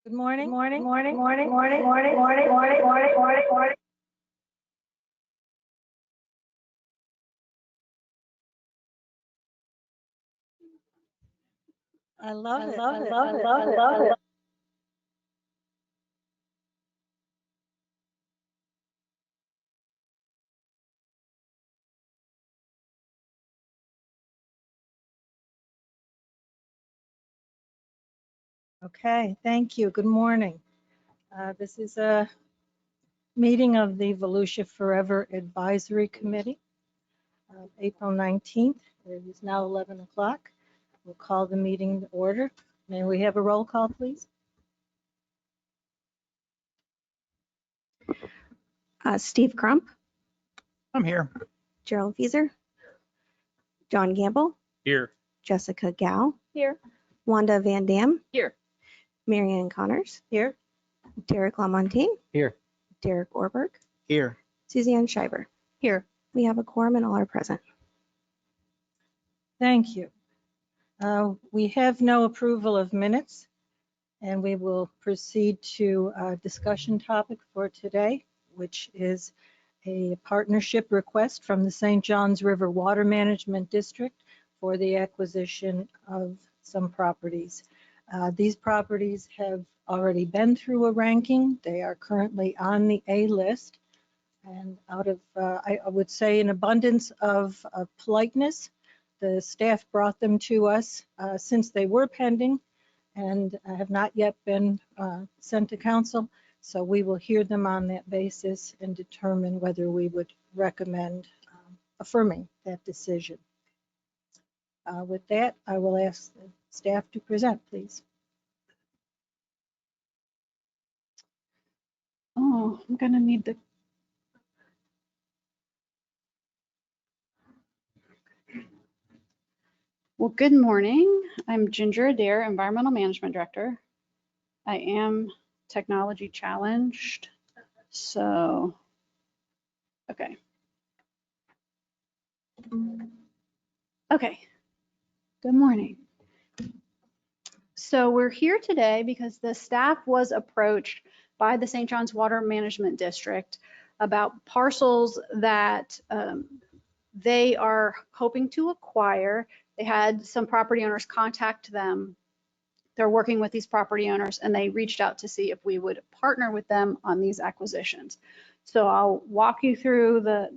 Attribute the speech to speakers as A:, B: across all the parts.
A: Good morning.
B: Morning. Morning.
A: I love it.
B: I love it.
A: Okay, thank you. Good morning. This is a meeting of the Volusia Forever Advisory Committee, April 19th. It is now 11 o'clock. We'll call the meeting to order. May we have a roll call, please?
C: Steve Crump,
D: I'm here.
C: Gerald Fieser, John Gamble,
D: Here.
C: Jessica Gao,
B: Here.
C: Wanda Van Dam,
B: Here.
C: Marianne Connors,
A: Here.
C: Derek LaMontagne,
D: Here.
C: Derek Orberg,
D: Here.
C: Suzanne Schreiber.
A: Here.
C: We have a quorum and all are present.
A: Thank you. We have no approval of minutes, and we will proceed to a discussion topic for today, which is a partnership request from the St. Johns River Water Management District for the acquisition of some properties. These properties have already been through a ranking. They are currently on the A list. And out of, I would say, an abundance of politeness, the staff brought them to us since they were pending and have not yet been sent to council. So we will hear them on that basis and determine whether we would recommend affirming that decision. With that, I will ask the staff to present, please.
B: Oh, I'm gonna need the. Well, good morning. I'm Ginger Adair, Environmental Management Director. I am technology challenged, so, okay. Okay, good morning. So we're here today because the staff was approached by the St. Johns Water Management District about parcels that they are hoping to acquire. They had some property owners contact them. They're working with these property owners and they reached out to see if we would partner with them on these acquisitions. So I'll walk you through the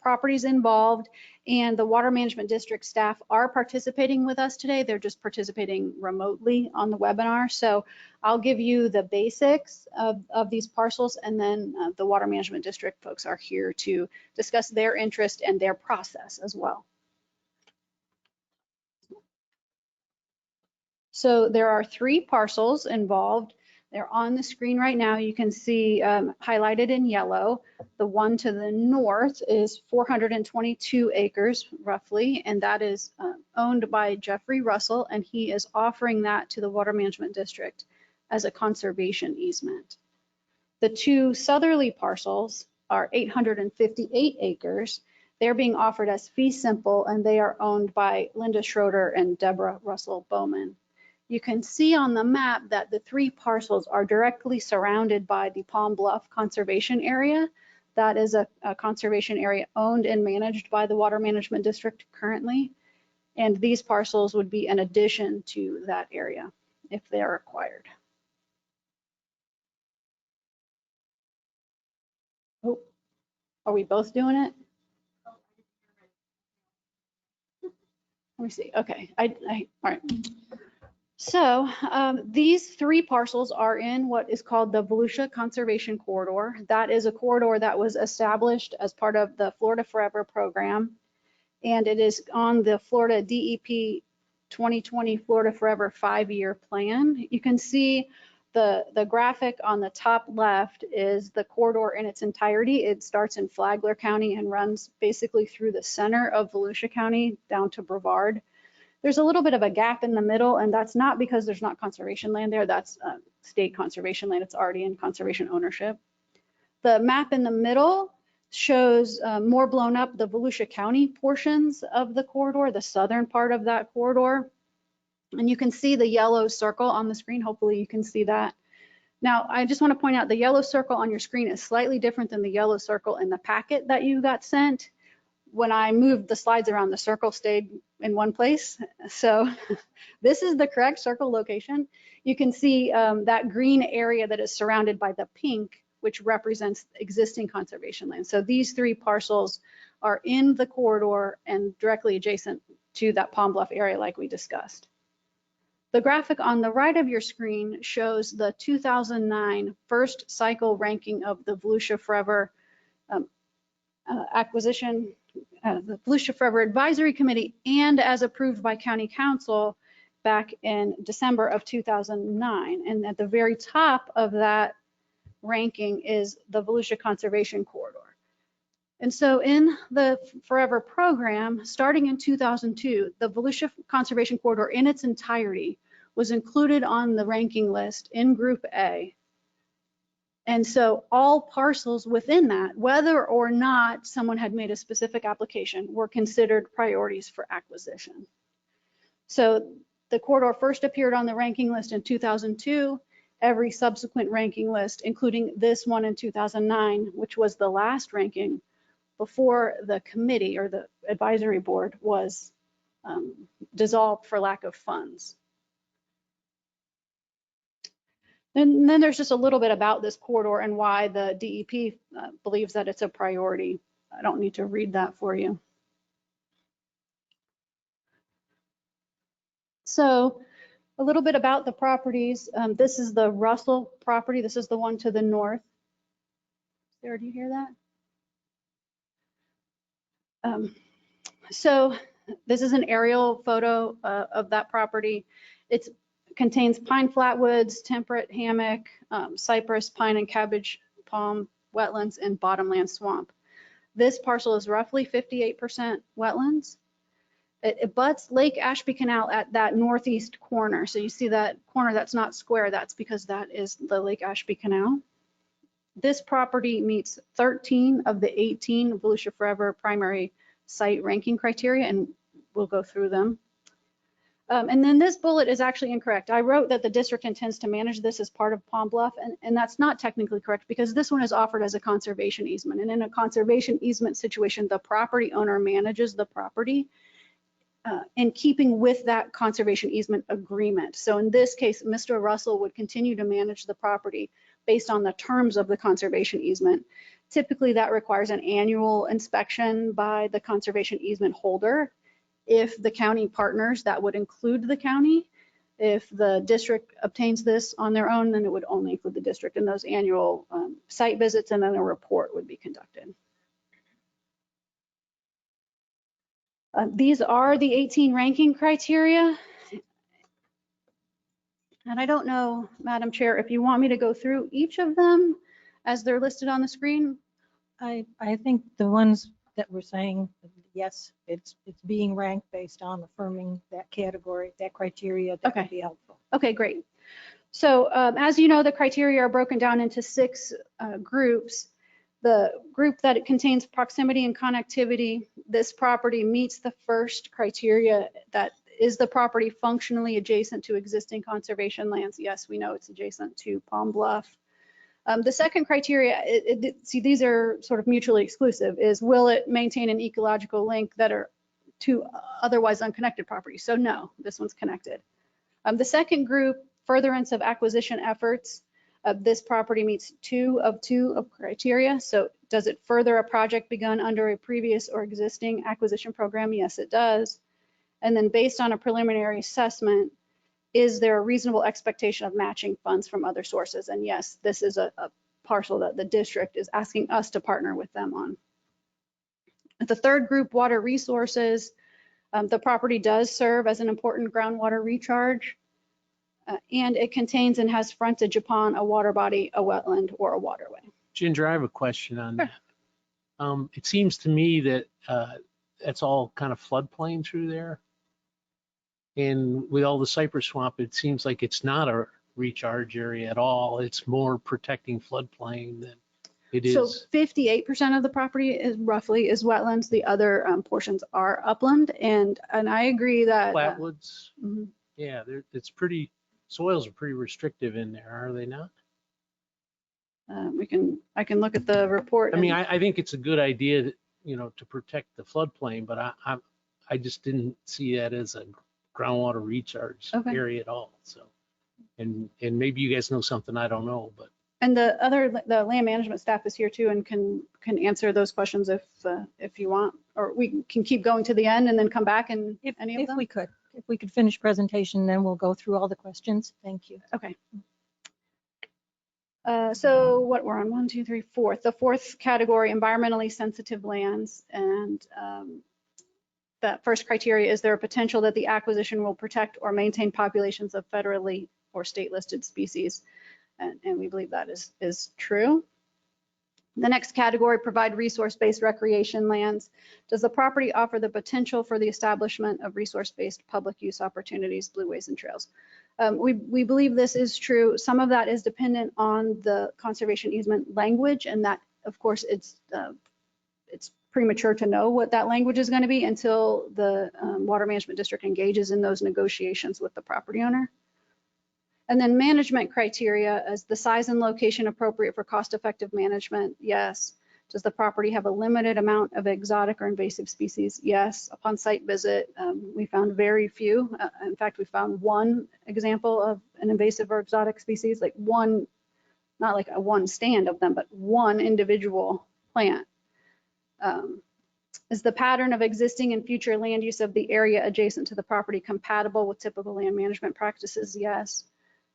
B: properties involved, and the Water Management District staff are participating with us today. They're just participating remotely on the webinar. So I'll give you the basics of these parcels, and then the Water Management District folks are here to discuss their interest and their process as well. So there are 3 parcels involved. They're on the screen right now. You can see highlighted in yellow. The one to the north is 422 acres roughly, and that is owned by Jeffrey Russell, and he is offering that to the Water Management District as a conservation easement. The 2 southerly parcels are 858 acres. They're being offered as fee simple, and they are owned by Linda Schroeder and Deborah Russell Bowman. You can see on the map that the 3 parcels are directly surrounded by the Palm Bluff Conservation Area. That is a conservation area owned and managed by the Water Management District currently. And these parcels would be an addition to that area if they are acquired. Oh, are we both doing it? Let me see. Okay, all right. So these 3 parcels are in what is called the Volusia Conservation Corridor. That is a corridor that was established as part of the Florida Forever program, and it is on the Florida DEP 2020 Florida Forever 5-year plan. You can see the graphic on the top left is the corridor in its entirety. It starts in Flagler County and runs basically through the center of Volusia County down to Brevard. There's a little bit of a gap in the middle, and that's not because there's not conservation land there. That's state conservation land. It's already in conservation ownership. The map in the middle shows more blown up the Volusia County portions of the corridor, the southern part of that corridor. And you can see the yellow circle on the screen. Hopefully you can see that. Now, I just want to point out the yellow circle on your screen is slightly different than the yellow circle in the packet that you got sent. When I moved the slides around, the circle stayed in one place. So this is the correct circle location. You can see that green area that is surrounded by the pink, which represents existing conservation land. So these 3 parcels are in the corridor and directly adjacent to that Palm Bluff area like we discussed. The graphic on the right of your screen shows the 2009 first cycle ranking of the Volusia Forever acquisition, the Volusia Forever Advisory Committee, and as approved by County Council back in December of 2009. And at the very top of that ranking is the Volusia Conservation Corridor. And so in the Forever program, starting in 2002, the Volusia Conservation Corridor in its entirety was included on the ranking list in Group A. And so all parcels within that, whether or not someone had made a specific application, were considered priorities for acquisition. So the corridor first appeared on the ranking list in 2002. Every subsequent ranking list, including this one in 2009, which was the last ranking before the committee or the advisory board was dissolved for lack of funds. And then there's just a little bit about this corridor and why the DEP believes that it's a priority. I don't need to read that for you. So a little bit about the properties. This is the Russell property. This is the one to the north. Sarah, do you hear that? So this is an aerial photo of that property. It contains pine flatwoods, temperate hammock, cypress, pine, and cabbage palm wetlands, and bottomland swamp. This parcel is roughly 58% wetlands. It abuts Lake Ashby Canal at that northeast corner. So you see that corner that's not square, that's because that is the Lake Ashby Canal. This property meets 13 of the 18 Volusia Forever primary site ranking criteria, and we'll go through them. And then this bullet is actually incorrect. I wrote that the district intends to manage this as part of Palm Bluff, and that's not technically correct because this one is offered as a conservation easement. And in a conservation easement situation, the property owner manages the property in keeping with that conservation easement agreement. So in this case, Mr. Russell would continue to manage the property based on the terms of the conservation easement. Typically, that requires an annual inspection by the conservation easement holder. If the county partners, that would include the county. If the district obtains this on their own, then it would only include the district in those annual site visits, and then a report would be conducted. These are the 18 ranking criteria. And I don't know, Madam Chair, if you want me to go through each of them as they're listed on the screen.
A: I think the ones that we're saying, yes, it's being ranked based on affirming that category, that criteria, that would be helpful.
B: Okay, great. So as you know, the criteria are broken down into 6 groups. The group that it contains proximity and connectivity, this property meets the first criteria. That is the property functionally adjacent to existing conservation lands. Yes, we know it's adjacent to Palm Bluff. The second criteria, see, these are sort of mutually exclusive, is will it maintain an ecological link that are to otherwise unconnected properties? So no, this one's connected. The second group, furtherance of acquisition efforts. This property meets 2 of 2 of criteria. So does it further a project begun under a previous or existing acquisition program? Yes, it does. And then based on a preliminary assessment, is there a reasonable expectation of matching funds from other sources? And yes, this is a parcel that the district is asking us to partner with them on. The third group, water resources, the property does serve as an important groundwater recharge, and it contains and has frontage upon a water body, a wetland, or a waterway.
D: Ginger, I have a question on that. It seems to me that that's all kind of floodplain through there. And with all the cypress swamp, it seems like it's not a recharge area at all. It's more protecting floodplain than it is.
B: So 58% of the property is roughly is wetlands. The other portions are upland. And I agree that
D: Flatwoods, yeah, it's pretty, soils are pretty restrictive in there, are they not?
B: I can look at the report.
D: I mean,
B: and-
D: I think it's a good idea, that, to protect the floodplain, but I just didn't see that as a groundwater recharge
B: Okay.
D: area at all. So, and maybe you guys know something I don't know, but
B: And the land management staff is here too and can answer those questions if you want, or we can keep going to the end and then come back and any of
A: If
B: them.
A: we could finish presentation, then we'll go through all the questions. Thank you.
B: Okay. So what we're on, 1, 2, 3, 4. The fourth category, environmentally sensitive lands. And that first criteria, is there a potential that the acquisition will protect or maintain populations of federally or state listed species? And we believe that is true. The next category, provide resource-based recreation lands. Does the property offer the potential for the establishment of resource-based public use opportunities, blueways, and trails? We believe this is true. Some of that is dependent on the conservation easement language, and that, of course, it's premature to know what that language is going to be until the Water Management District engages in those negotiations with the property owner. And then management criteria, is the size and location appropriate for cost-effective management? Yes. Does the property have a limited amount of exotic or invasive species? Yes. Upon site visit, we found very few. In fact, we found one example of an invasive or exotic species, like one, not like a one stand of them, but one individual plant. Is the pattern of existing and future land use of the area adjacent to the property compatible with typical land management practices? Yes.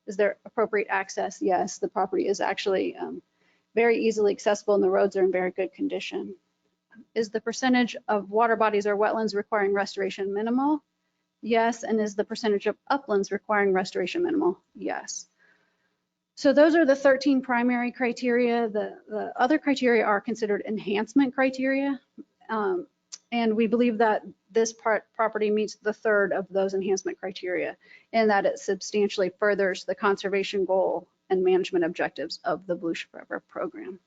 B: Is there appropriate access? Yes. The property is actually very easily accessible and the roads are in very good condition. Is the percentage of water bodies or wetlands requiring restoration minimal? Yes. And is the percentage of uplands requiring restoration minimal? Yes. So those are the 13 primary criteria. The other criteria are considered enhancement criteria. And we believe that this property meets the third of those enhancement criteria, and that it substantially furthers the conservation goal and management objectives of the Volusia River program.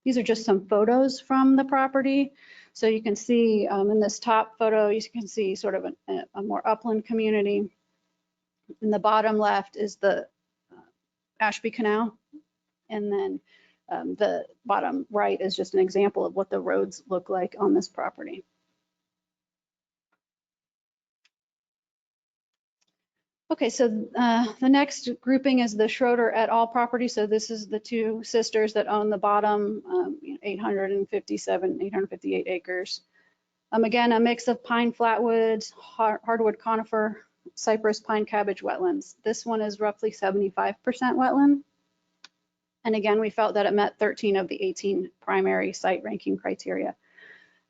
B: These are just some photos from the property. So you can see in this top photo, you can see sort of a more upland community. In the bottom left is the Ashby Canal, and then the bottom right is just an example of what the roads look like on this property. Okay, so the next grouping is the Schroeder et al. Property. So this is the two sisters that own the bottom 858 acres. Again, a mix of pine flatwoods, hardwood conifer, cypress, pine, cabbage, wetlands. This one is roughly 75% wetland. And again, we felt that it met 13 of the 18 primary site ranking criteria.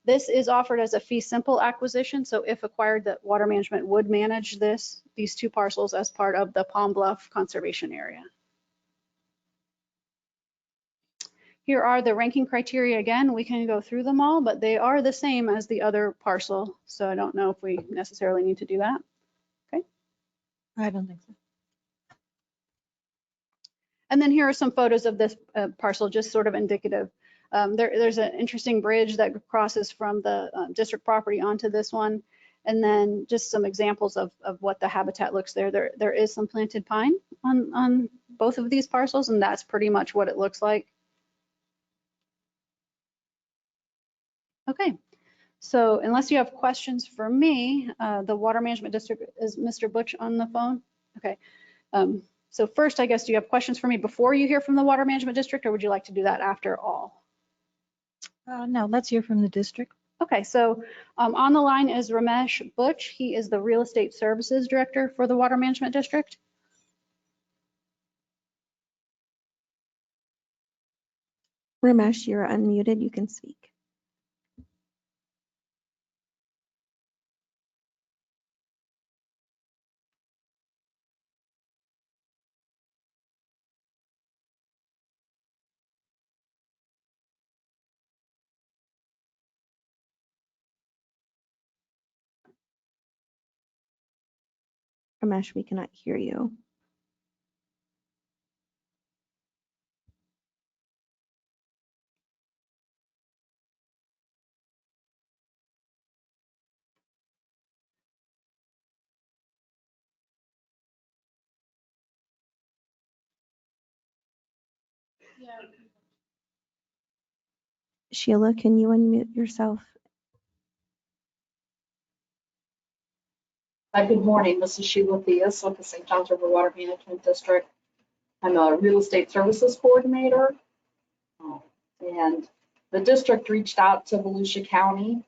B: This is offered as a fee simple acquisition. So if acquired, that Water Management would manage these two parcels as part of the Palm Bluff Conservation Area. Here are the ranking criteria again. We can go through them all, but they are the same as the other parcel. So I don't know if we necessarily need to do that. Okay.
A: I don't think so.
B: And then here are some photos of this parcel, just sort of indicative. There's an interesting bridge that crosses from the district property onto this one. And then just some examples of what the habitat looks there. There is some planted pine on both of these parcels, and that's pretty much what it looks like. Okay, so unless you have questions for me, the Water Management District, is Mr. Butch on the phone? Okay. So first, I guess, do you have questions for me before you hear from the Water Management District, or would you like to do that after all?
A: No, let's hear from the district.
B: Okay, so on the line is Ramesh Butch. He is the Real Estate Services Director for the Water Management District.
C: Ramesh, you're unmuted. You can speak. Ramesh, we cannot hear you. Sheila, can you unmute yourself?
E: Good morning. This is Sheila Theus with the St. Johns River Water Management District. I'm a real estate services coordinator. And the district reached out to Volusia County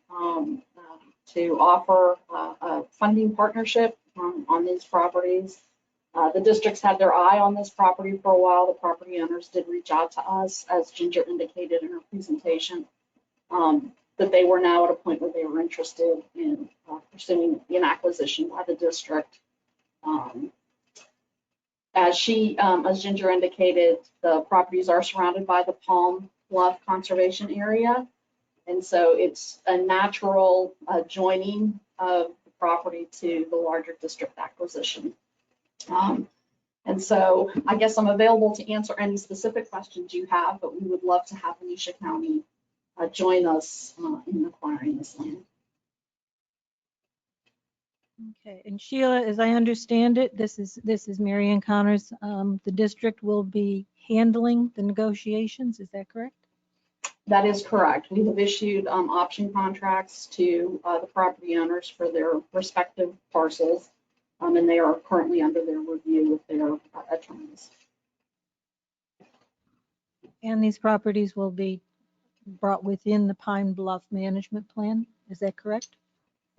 E: to offer a funding partnership on these properties. The district's had their eye on this property for a while. The property owners did reach out to us, as Ginger indicated in her presentation, that they were now at a point where they were interested in pursuing an acquisition by the district. As Ginger indicated, the properties are surrounded by the Palm Bluff Conservation Area. And so it's a natural joining of the property to the larger district acquisition. And so I guess I'm available to answer any specific questions you have, but we would love to have Volusia County join us in acquiring this land.
A: Okay, and Sheila, as I understand it, this is Mary Ann Connors. The district will be handling the negotiations, is that correct?
E: That is correct. We have issued option contracts to the property owners for their respective parcels, and they are currently under their review with their attorneys.
A: And these properties will be brought within the Pine Bluff Management Plan, is that correct?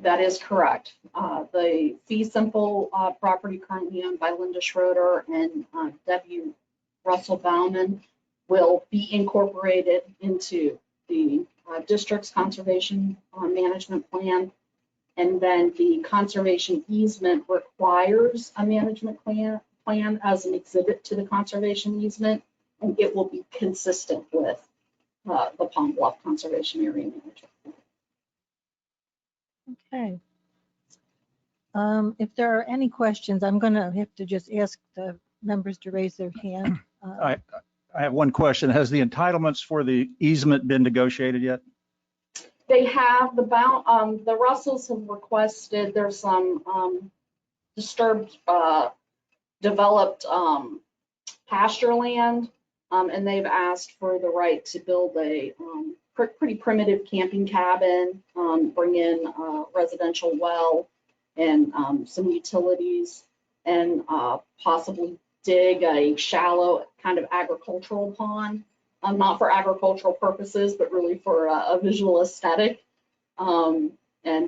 E: That is correct. The fee simple property currently owned by Linda Schroeder and W. Russell Bauman will be incorporated into the district's conservation management plan. And then the conservation easement requires a management plan as an exhibit to the conservation easement, and it will be consistent with the Palm Bluff Conservation Area Management Plan.
A: Okay. If there are any questions, I'm going to have to just ask the members to raise their hand.
F: I have one question. Has the entitlements for the easement been negotiated yet?
E: They have the Russells have requested, there's some disturbed, developed pasture land, and they've asked for the right to build a pretty primitive camping cabin, bring in a residential well and some utilities, and possibly dig a shallow kind of agricultural pond. Not for agricultural purposes, but really for a visual aesthetic. And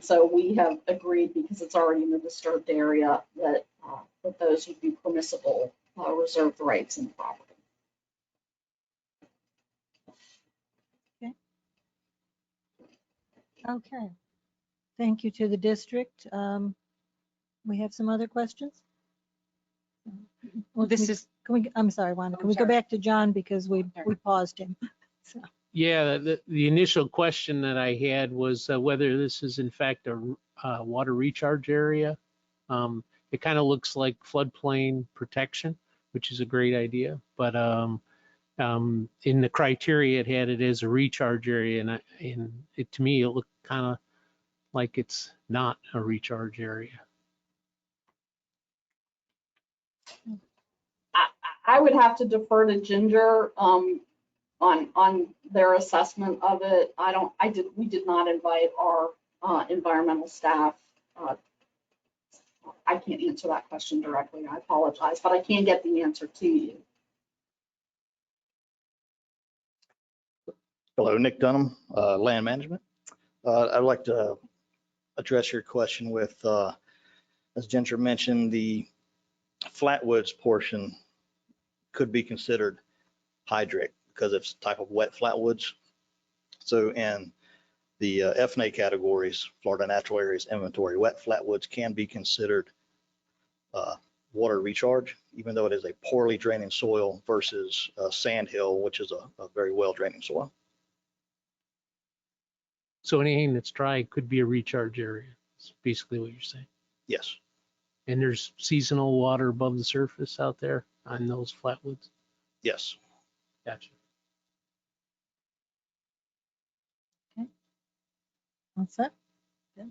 E: so we have agreed, because it's already in the disturbed area, that those would be permissible reserved rights in the property.
A: Okay. Thank you to the district. We have some other questions? Well, I'm sorry, Wanda, can we go back to John because we paused him? So.
D: Yeah, the initial question that I had was whether this is in fact a water recharge area. It kind of looks like floodplain protection, which is a great idea. But in the criteria, it had it as a recharge area, and to me, it looked kind of like it's not a recharge area.
E: I would have to defer to Ginger on their assessment of it. We did not invite our environmental staff. I can't answer that question directly. I apologize, but I can get the answer to you.
G: Hello, Nick Dunham, Land Management. I'd like to address your question with, as Ginger mentioned, the flatwoods portion could be considered hydric because it's a type of wet flatwoods. So in the FNA categories, Florida Natural Areas Inventory, wet flatwoods can be considered water recharge, even though it is a poorly draining soil versus sand hill, which is a very well draining soil.
D: So anything that's dry could be a recharge area. That's basically what you're saying.
G: Yes.
D: And there's seasonal water above the surface out there on those flatwoods?
G: Yes.
D: Gotcha.
A: All set? Good.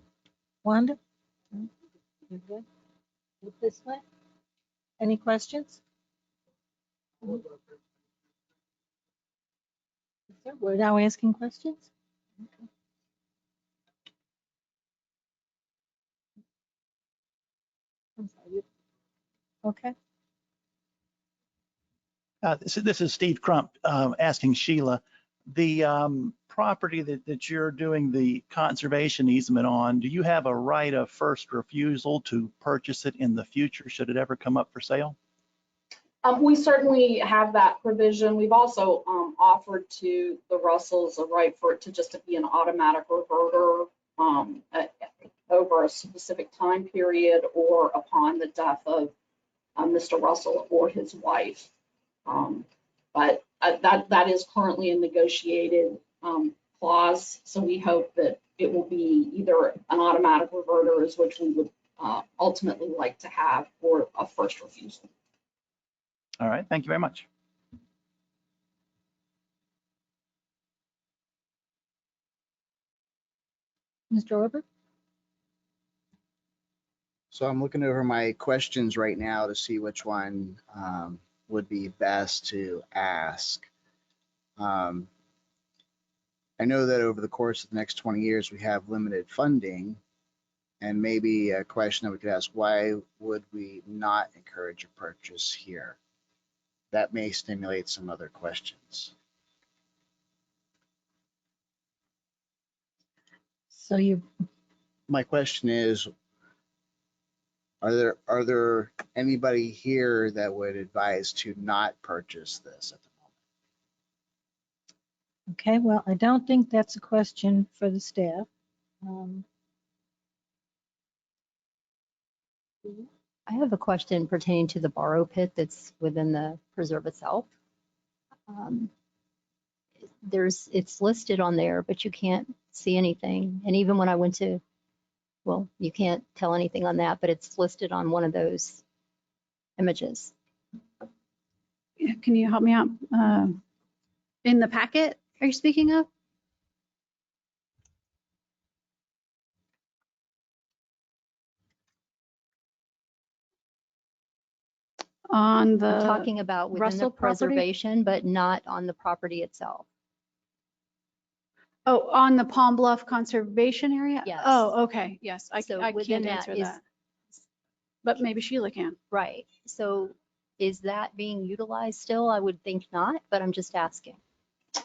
A: Wanda? You're good? Look this way. Any questions? So we're now asking questions? I'm sorry. Okay.
F: This is Steve Crump asking Sheila, the property that you're doing the conservation easement on, do you have a right of first refusal to purchase it in the future should it ever come up for sale?
E: We certainly have that provision. We've also offered to the Russells a right for it to just be an automatic reverter over a specific time period or upon the death of Mr. Russell or his wife. But that is currently a negotiated clause, so we hope that it will be either an automatic reverter, is which we would ultimately like to have, or a first refusal.
F: All right, thank you very much.
A: Mr. Orber?
H: So I'm looking over my questions right now to see which one would be best to ask. I know that over the course of the next 20 years, we have limited funding, and maybe a question that we could ask, why would we not encourage a purchase here? That may stimulate some other questions.
A: So you,
H: My question is, are there anybody here that would advise to not purchase this at the moment?
A: okay, well, I don't think that's a question for the staff.
I: I have a question pertaining to the borrow pit that's within the preserve itself. It's listed on there, but you can't see anything. And even when I went to, well, you can't tell anything on that, but it's listed on one of those images.
B: Yeah, can you help me out? In the packet, are you speaking of? On
I: I'm
B: the,
I: talking about within the
B: Russell property?
I: preservation, but not on the property itself.
B: oh, on the Palm Bluff Conservation Area?
I: Yes.
B: Oh, okay, yes,
I: So
B: I
I: within
B: can't
I: that
B: answer
I: is-
B: that. But maybe Sheila can.
I: Right. So is that being utilized still? I would think not, but I'm just asking.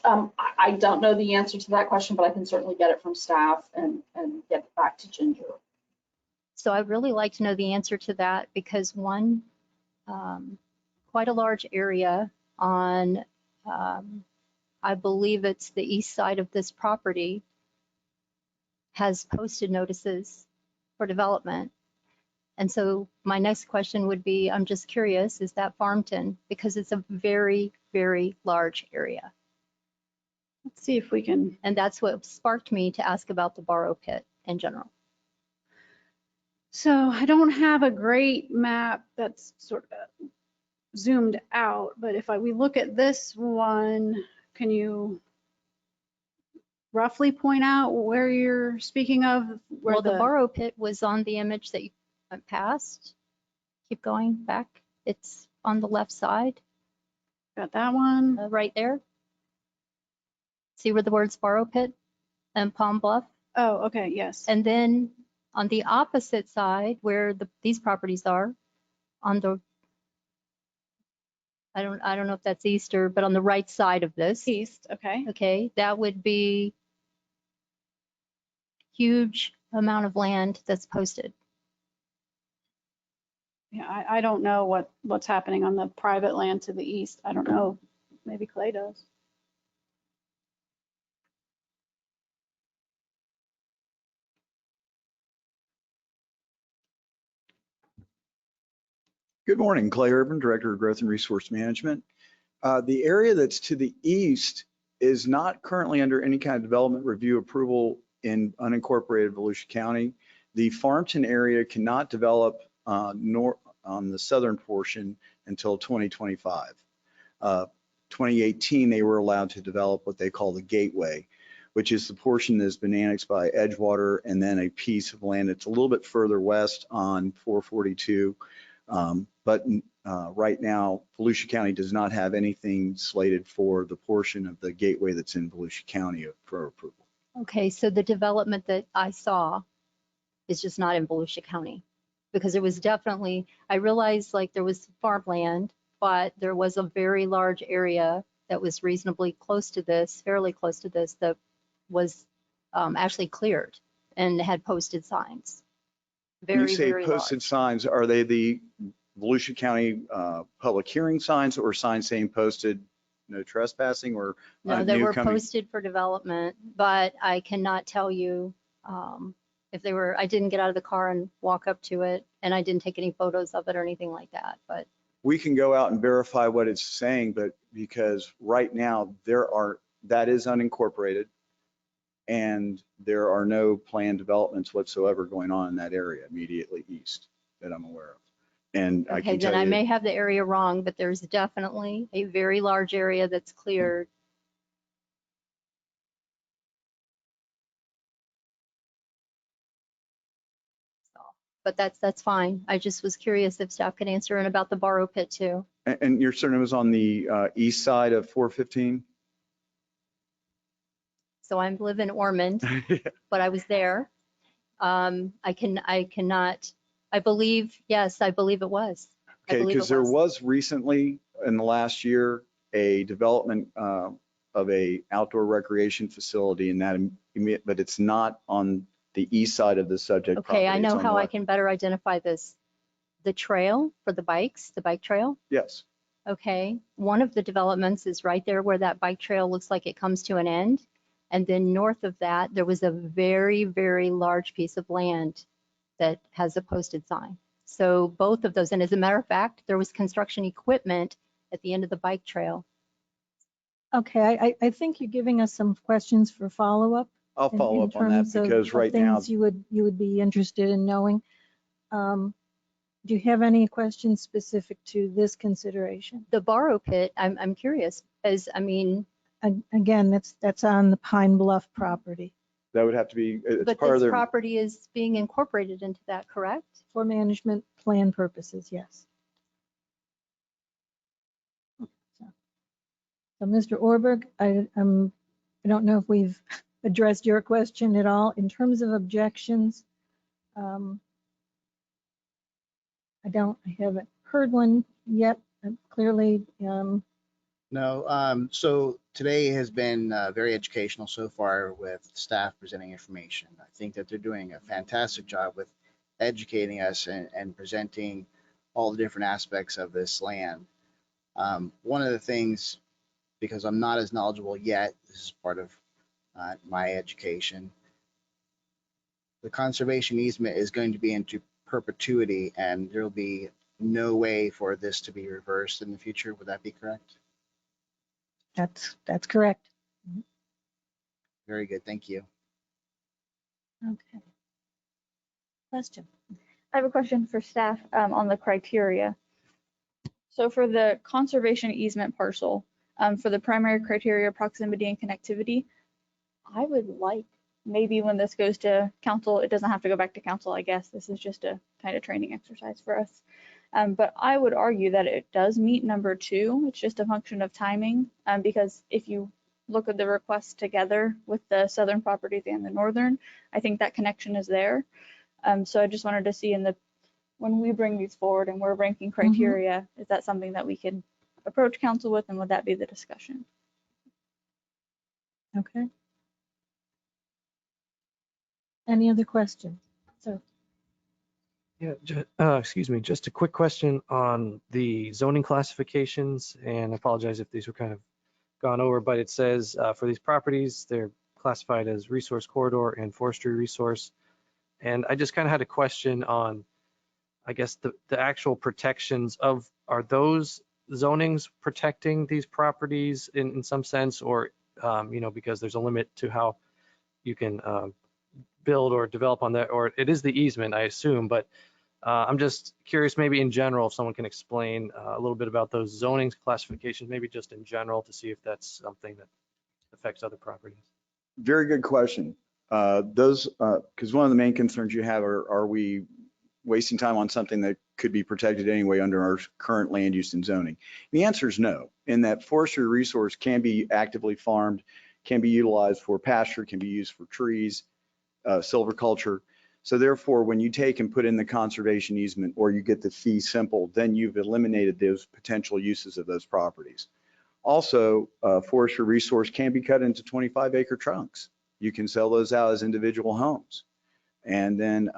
E: I don't know the answer to that question, but I can certainly get it from staff and get it back to Ginger.
I: So I'd really like to know the answer to that because one, quite a large area on, I believe it's the east side of this property, has posted notices for development. And so my next question would be, I'm just curious, is that Farmton? Because it's a very, very large area.
B: Let's see if we can.
I: And that's what sparked me to ask about the borrow pit in general.
B: So I don't have a great map that's sort of zoomed out, but if we look at this one, can you roughly point out where you're speaking of? Where
I: Well, the borrow pit was on the image that you passed. Keep going back. It's on the left side,
B: got that one?
I: right there. See where the words borrow pit and Palm Bluff?
B: Oh, okay, yes.
I: And then on the opposite side where these properties are, on the, I don't know if that's Easter, but on the right side of this,
B: East, okay.
I: okay, that would be huge amount of land that's posted.
B: Yeah, I don't know what's happening on the private land to the east. I don't know. Maybe Clay does.
J: Good morning, Clay Urban, Director of Growth and Resource Management. The area that's to the east is not currently under any kind of development review approval in unincorporated Volusia County. The Farmton area cannot develop nor on the southern portion until 2025. 2018, they were allowed to develop what they call the gateway, which is the portion that's been annexed by Edgewater and then a piece of land that's a little bit further west on 442. But right now, Volusia County does not have anything slated for the portion of the gateway that's in Volusia County for approval.
I: Okay, so the development that I saw is just not in Volusia County. Because there was definitely, I realized like there was farmland, but there was a very large area that was reasonably close to this, fairly close to this, that was actually cleared and had posted signs.
J: When you
I: Very,
J: say
I: very
J: posted
I: large.
J: signs, are they the Volusia County public hearing signs or signs saying posted no trespassing or
I: No, they
J: new
I: were
J: coming?
I: posted for development, but I cannot tell you if they were, I didn't get out of the car and walk up to it, and I didn't take any photos of it or anything like that, but
J: We can go out and verify what it's saying, but because right now that is unincorporated and there are no planned developments whatsoever going on in that area immediately east that I'm aware of. And I
I: okay,
J: can
I: then
J: tell
I: I
J: you,
I: may have the area wrong, but there's definitely a very large area that's cleared. So, but that's fine. I just was curious if staff could answer and about the borrow pit too.
J: and your surname was on the east side of 415?
I: So I live in Ormond, but I was there. I cannot, I believe, yes, I believe it was. I
J: Okay,
I: believe
J: because
I: it
J: there
I: was.
J: was recently in the last year, a development of a outdoor recreation facility in that, but it's not on the east side of the subject property.
I: Okay, I
J: It's
I: know
J: on
I: how
J: the
I: I
J: west.
I: can better identify this. The trail for the bikes, the bike trail.
J: Yes,
I: Okay, one of the developments is right there where that bike trail looks like it comes to an end. And then north of that, there was a very, very large piece of land that has a posted sign. So both of those, and as a matter of fact, there was construction equipment at the end of the bike trail.
A: Okay, I think you're giving us some questions for follow-up.
J: I'll follow up on that
A: In terms
J: because
A: of
J: right now,
A: things you would be interested in knowing. Do you have any questions specific to this consideration?
I: The borrow pit, I'm curious, as I mean,
A: Again, that's on the Pine Bluff property
J: that would have to be, it's
I: but
J: part of
I: this
J: their,
I: property is being incorporated into that, correct?
A: for management plan purposes, yes. So Mr. Orberg, I don't know if we've addressed your question at all. In terms of objections, I haven't heard one yet. Clearly,
H: No, so today has been very educational so far with staff presenting information. I think that they're doing a fantastic job with educating us and presenting all the different aspects of this land. One of the things, because I'm not as knowledgeable yet, this is part of my education, the conservation easement is going to be into perpetuity and there'll be no way for this to be reversed in the future. Would that be correct?
A: that's correct.
H: Very good. Thank you.
A: Okay. Question.
K: I have a question for staff on the criteria. So for the conservation easement parcel, for the primary criteria, proximity and connectivity, I would like, maybe when this goes to council, it doesn't have to go back to council, I guess. This is just a kind of training exercise for us. But I would argue that it does meet number 2. It's just a function of timing, because if you look at the requests together with the southern properties and the northern, I think that connection is there. So I just wanted to see when we bring these forward and we're ranking criteria, is that something that we can approach council with, and would that be the discussion?
A: Okay. Any other questions? So,
L: Yeah, excuse me, just a quick question on the zoning classifications, and I apologize if these were kind of gone over, but it says for these properties, they're classified as resource corridor and forestry resource. And I just kind of had a question on, I guess, the actual protections of, are those zonings protecting these properties in some sense, or, because there's a limit to how you can build or develop on that, or it is the easement, I assume, but I'm just curious, maybe in general, if someone can explain a little bit about those zoning classifications, maybe just in general, to see if that's something that affects other properties.
J: very good question. Because one of the main concerns you have are we wasting time on something that could be protected anyway under our current land use and zoning? The answer is no, in that forestry resource can be actively farmed, can be utilized for pasture, can be used for trees, silviculture. So therefore, when you take and put in the conservation easement or you get the fee simple, then you've eliminated those potential uses of those properties. Also, forestry resource can be cut into 25-acre trunks. You can sell those out as individual homes. And then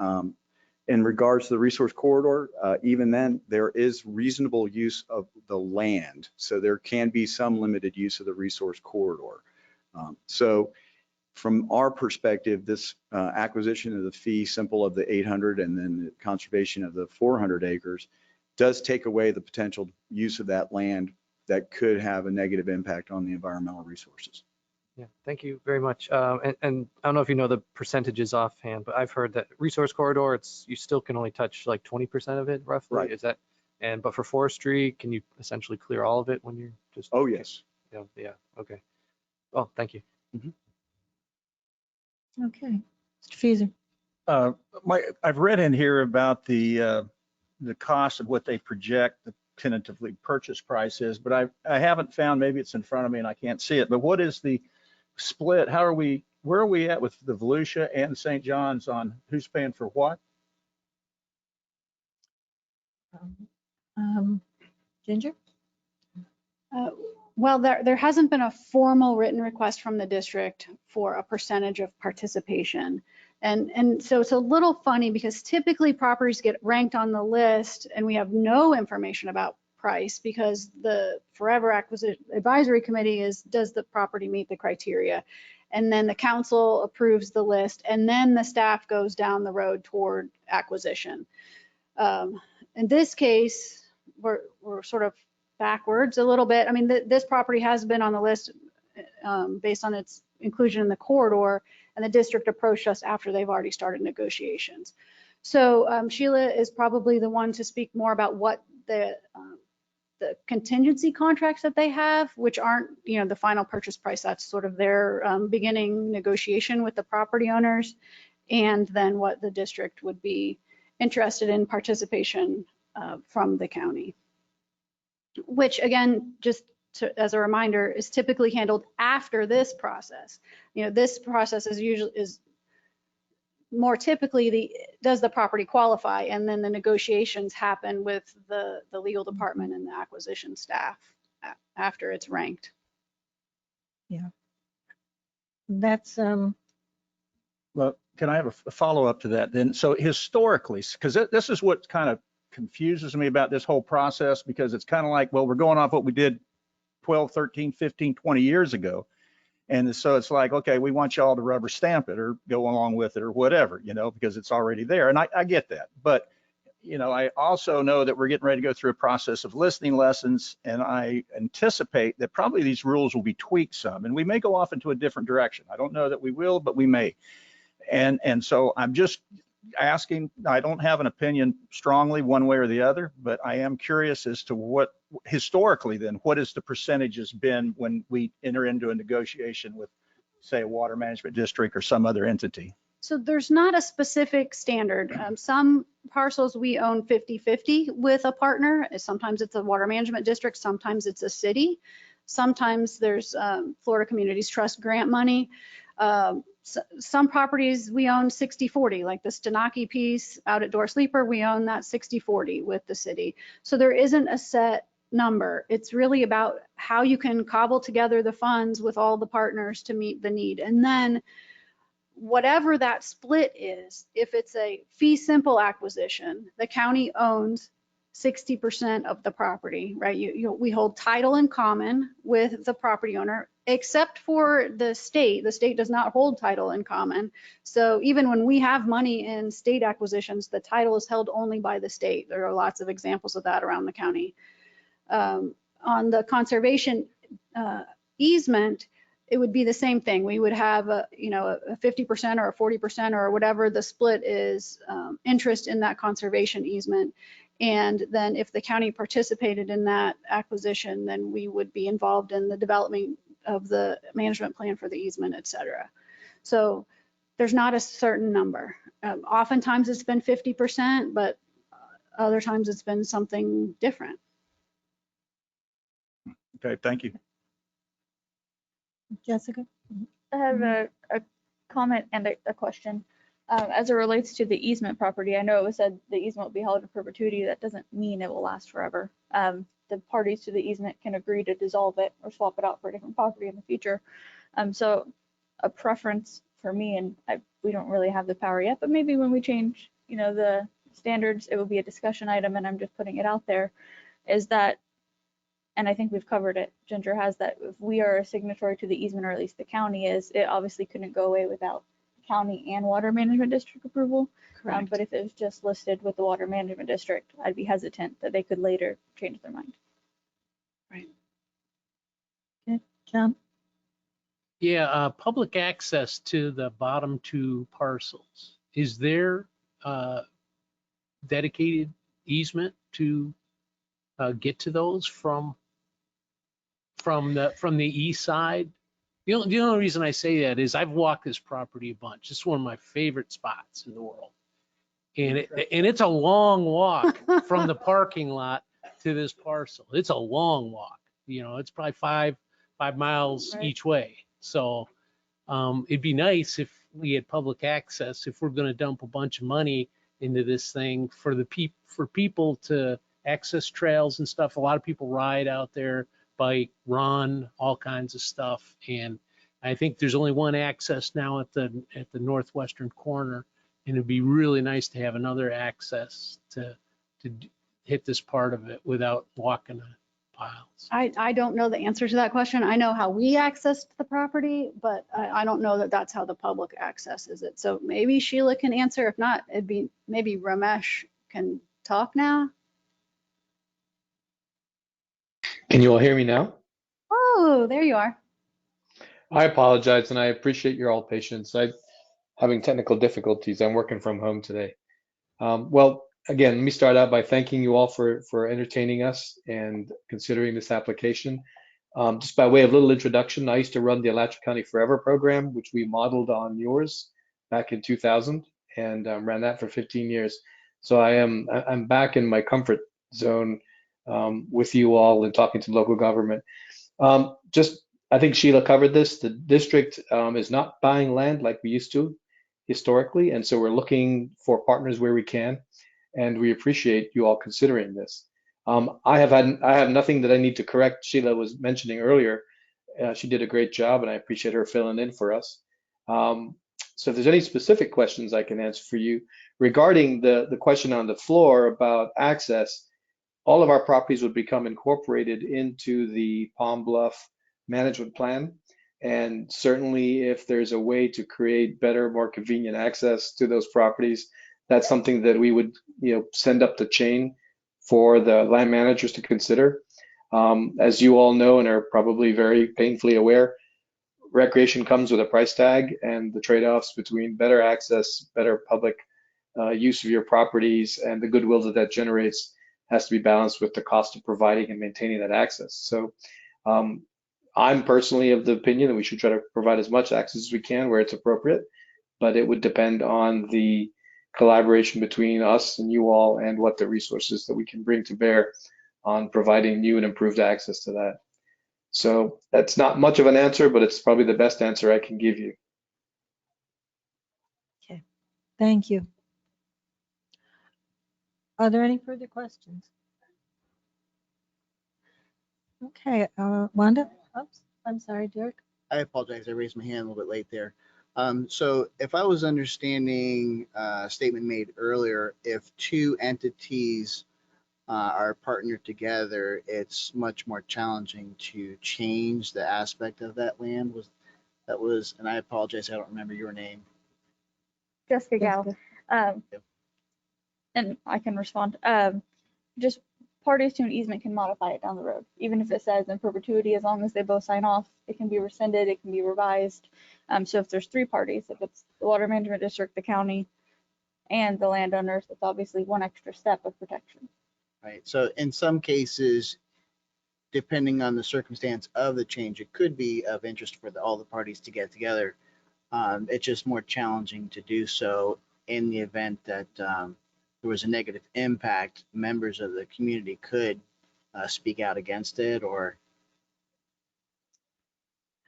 J: in regards to the resource corridor, even then, there is reasonable use of the land. So there can be some limited use of the resource corridor. So from our perspective, this acquisition of the fee simple of the 800 and then the conservation of the 400 acres does take away the potential use of that land that could have a negative impact on the environmental resources.
L: Yeah, thank you very much. And I don't know if you know the percentages offhand, but I've heard that resource corridor, you still can only touch like 20% of it roughly.
J: Right.
L: Is that, but for forestry, can you essentially clear all of it when you're just?
J: Oh, yes.
L: Yeah, okay. Well, thank you.
A: Okay. Mr. Feaser.
F: I've read in here about the cost of what they project the tentatively purchase price is, but I haven't found, maybe it's in front of me and I can't see it, but what is the split? Where are we at with the Volusia and St. John's on who's paying for what?
A: Ginger?
B: Well, there hasn't been a formal written request from the district for a percentage of participation. And so it's a little funny because typically properties get ranked on the list and we have no information about price because the Forever Acquisition Advisory Committee does the property meet the criteria? And then the council approves the list and then the staff goes down the road toward acquisition. In this case, we're sort of backwards a little bit. I mean, this property has been on the list based on its inclusion in the corridor, and the district approached us after they've already started negotiations. So Sheila is probably the one to speak more about what the contingency contracts that they have, which aren't, the final purchase price. That's sort of their beginning negotiation with the property owners, and then what the district would be interested in participation from the county. Which again, just as a reminder, is typically handled after this process. This process is more typically does the property qualify, and then the negotiations happen with the legal department and the acquisition staff after it's ranked.
A: Yeah. That's,
F: Well, can I have a follow-up to that then? So historically, because this is what kind of confuses me about this whole process, because it's kind of like, well, we're going off what we did 12, 13, 15, 20 years ago. And so it's like, okay, we want y'all to rubber stamp it or go along with it or whatever, because it's already there. And I get that. But, I also know that we're getting ready to go through a process of listening lessons. And I anticipate that probably these rules will be tweaked some, and we may go off into a different direction. I don't know that we will, but we may. And so I'm just asking, I don't have an opinion strongly one way or the other, but I am curious as to what historically then, what has the percentages been when we enter into a negotiation with, say, a water management district or some other entity?
B: So there's not a specific standard. Some parcels we own 50-50 with a partner. Sometimes it's a water management district, sometimes it's a city. Sometimes there's Florida Communities Trust grant money. Some properties we own 60-40, like the Stenaki piece out at Door Sleeper, we own that 60-40 with the city. So there isn't a set number. It's really about how you can cobble together the funds with all the partners to meet the need. And then whatever that split is, if it's a fee simple acquisition, the county owns 60% of the property, right? We hold title in common with the property owner, except for the state. The state does not hold title in common. So even when we have money in state acquisitions, the title is held only by the state. There are lots of examples of that around the county. On the conservation easement, it would be the same thing. We would have a 50% or a 40% or whatever the split is interest in that conservation easement. And then if the county participated in that acquisition, then we would be involved in the development of the management plan for the easement, et cetera. So there's not a certain number. Oftentimes it's been 50%, but Other times it's been something different.
F: Okay, thank you.
A: Jessica?
K: I have a comment and a question. As it relates to the easement property, I know it was said the easement will be held in perpetuity. That doesn't mean it will last forever. The parties to the easement can agree to dissolve it or swap it out for a different property in the future. So a preference for me, and we don't really have the power yet, but maybe when we change, the standards, it will be a discussion item, and I'm just putting it out there, is that, and I think we've covered it, Ginger has, that if we are a signatory to the easement, or at least the county is, it obviously couldn't go away without county and water management district approval.
A: Correct.
K: But if it was just listed with the water management district, I'd be hesitant that they could later change their mind.
A: John?
D: Yeah, public access to the bottom two parcels. Is there dedicated easement to get to those from the east side? The only reason I say that is I've walked this property a bunch. It's one of my favorite spots in the world. And it's a long walk from the parking lot to this parcel. It's a long walk. It's probably five miles
B: Right.
D: each way. So it'd be nice if we had public access, if we're going to dump a bunch of money into this thing for people to access trails and stuff. A lot of people ride out there, bike, run, all kinds of stuff. And I think there's only one access now at the northwestern corner. And it'd be really nice to have another access to hit this part of it without walking the piles.
B: I don't know the answer to that question. I know how we accessed the property, but I don't know that that's how the public accesses it. So maybe Sheila can answer. If not, it'd be maybe Ramesh can talk now.
M: Can you all hear me now?
B: Oh, there you are.
M: I apologize, and I appreciate your all patience. I'm having technical difficulties. I'm working from home today. Well, again, let me start out by thanking you all for entertaining us and considering this application. Just by way of little introduction, I used to run the Alachua County Forever program, which we modeled on yours back in 2000, and ran that for 15 years. So I'm back in my comfort zone with you all and talking to local government. I think Sheila covered this. The district is not buying land like we used to historically, and so we're looking for partners where we can, and we appreciate you all considering this. I have nothing that I need to correct. Sheila was mentioning earlier. She did a great job, and I appreciate her filling in for us. So if there's any specific questions I can answer for you regarding the question on the floor about access, all of our properties would become incorporated into the Palm Bluff management plan. And certainly if there's a way to create better, more convenient access to those properties, that's something that we would, send up the chain for the land managers to consider. As you all know and are probably very painfully aware, recreation comes with a price tag, and the trade-offs between better access, better public use of your properties, and the goodwill that generates has to be balanced with the cost of providing and maintaining that access. So I'm personally of the opinion that we should try to provide as much access as we can where it's appropriate, but it would depend on the collaboration between us and you all and what the resources that we can bring to bear on providing new and improved access to that. So that's not much of an answer, but it's probably the best answer I can give you.
A: Okay, thank you. Are there any further questions? Okay, Wanda? Oops, I'm sorry, Derek.
H: I apologize. I raised my hand a little bit late there. So if I was understanding a statement made earlier, if two entities are partnered together, it's much more challenging to change the aspect of that land. And I apologize, I don't remember your name.
K: Jessica Gal.
A: Jessica.
K: And I can respond. Just parties to an easement can modify it down the road, even if it says in perpetuity, as long as they both sign off, it can be rescinded, it can be revised. So if there's three parties, if it's the water management district, the county, and the landowners, it's obviously one extra step of protection.
H: Right. So in some cases, depending on the circumstance of the change, it could be of interest for all the parties to get together. It's just more challenging to do so in the event that there was a negative impact, members of the community could speak out against it, or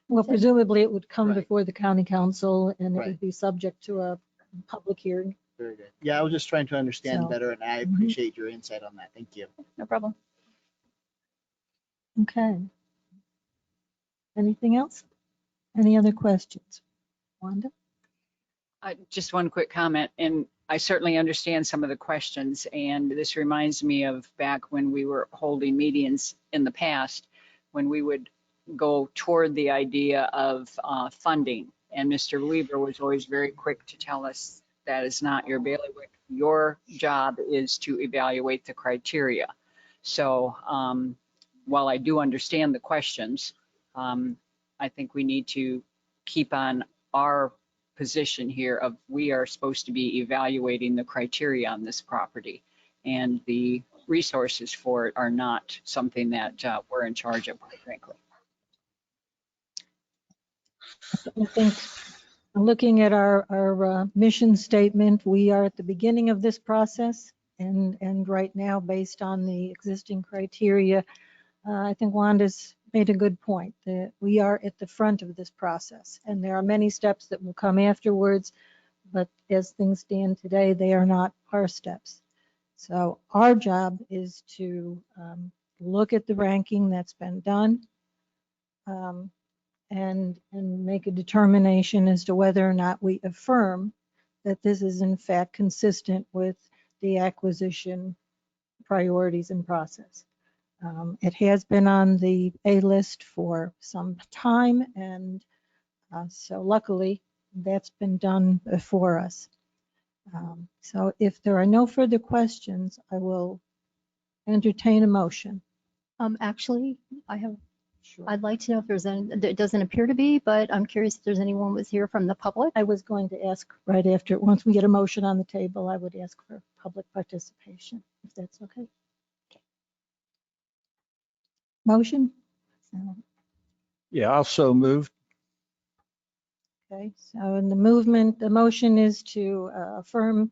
A: Well, presumably it would come
H: Right.
A: before the county council and it
H: Right.
A: would be subject to a public hearing.
H: very good. Yeah, I was just trying to understand
A: So,
H: better, and I
A: mhm.
H: appreciate your insight on that. Thank you.
K: No problem.
A: Okay. Anything else? Any other questions? Wanda?
N: Just one quick comment, and I certainly understand some of the questions, and this reminds me of back when we were holding meetings in the past, when we would go toward the idea of funding, and Mr. Weaver was always very quick to tell us that is not your bailiwick. Your job is to evaluate the criteria. So while I do understand the questions, I think we need to keep on our position here of we are supposed to be evaluating the criteria on this property, and the resources for it are not something that we're in charge of, quite frankly.
A: I think looking at our mission statement, we are at the beginning of this process. And right now, based on the existing criteria, I think Wanda's made a good point that we are at the front of this process. And there are many steps that will come afterwards, but as things stand today, they are not our steps. So our job is to look at the ranking that's been done, and make a determination as to whether or not we affirm that this is in fact consistent with the acquisition priorities and process. It has been on the A list for some time, and so luckily that's been done before us. So if there are no further questions, I will entertain a motion.
I: Actually,
A: Sure.
I: I'd like to know if there's any, it doesn't appear to be, but I'm curious if there's anyone was here from the public.
A: I was going to ask right after, once we get a motion on the table, I would ask for public participation, if that's okay. Motion?
O: Yeah, also moved.
A: Okay, so in the motion is to affirm